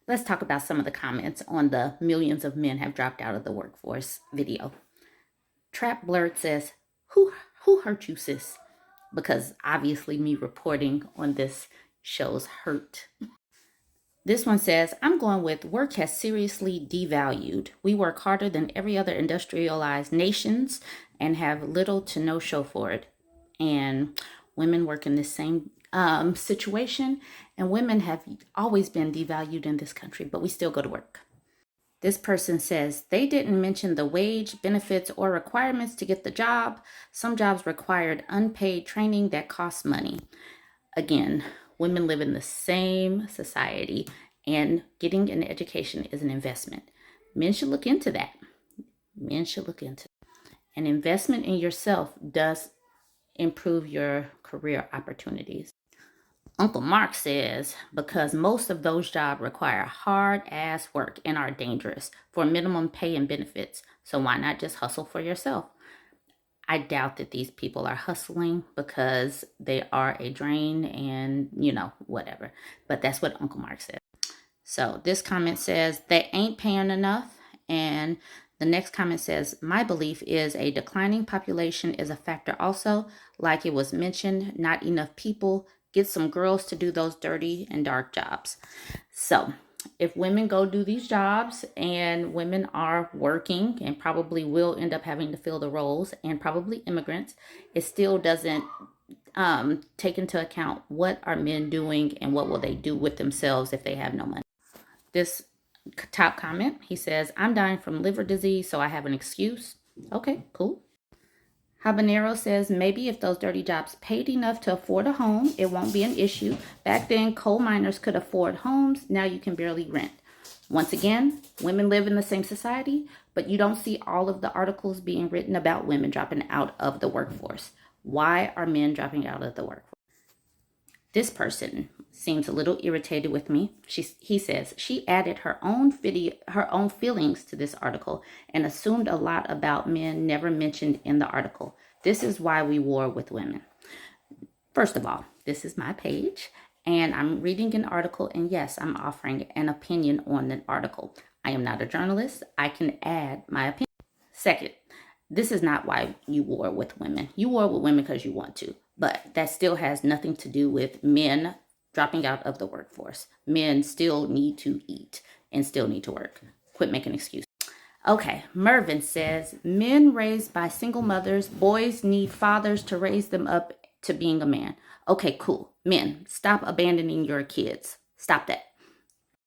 Let's talk about some of the comments on the millions of men have dropped out of the workforce video. Trap Blurred says, who hurt you, sis? Because obviously me reporting on this shows hurt. This one says, I'm going with work has seriously devalued. We work harder than every other industrialized nations and have little to no show for it. And women work in the same situation, and women have always been devalued in this country, but we still go to work. This person says, they didn't mention the wage, benefits, or requirements to get the job. Some jobs required unpaid training that costs money. Again, women live in the same society, and getting an education is an investment. Men should look into that. Men should look into it. An investment in yourself does improve your career opportunities. Uncle Mark says, because most of those jobs require hard ass work and are dangerous for minimum pay and benefits. So why not just hustle for yourself? I doubt that these people are hustling because they are a drain and, whatever. But that's what Uncle Mark said. So this comment says, they ain't paying enough. And the next comment says, my belief is a declining population is a factor also. Like it was mentioned, not enough people. Get some girls to do those dirty and dark jobs. So if women go do these jobs and women are working and probably will end up having to fill the roles and probably immigrants, it still doesn't take into account what are men doing and what will they do with themselves if they have no money. This top comment, he says, I'm dying from liver disease, so I have an excuse. Okay, cool. Habanero says, maybe if those dirty jobs paid enough to afford a home, it won't be an issue. Back then, coal miners could afford homes. Now you can barely rent. Once again, women live in the same society, but you don't see all of the articles being written about women dropping out of the workforce. Why are men dropping out of the workforce? This person seems a little irritated with me. He says she added her own feelings to this article and assumed a lot about men never mentioned in the article. This is why we war with women. First of all, this is my page and I'm reading an article, and yes, I'm offering an opinion on an article. I am not a journalist. I can add my opinion. Second, this is not why you war with women. You war with women because you want to. But that still has nothing to do with men dropping out of the workforce. Men still need to eat and still need to work. Quit making excuses. Okay, Mervin says, men raised by single mothers, boys need fathers to raise them up to being a man. Okay, cool. Men, stop abandoning your kids. Stop that.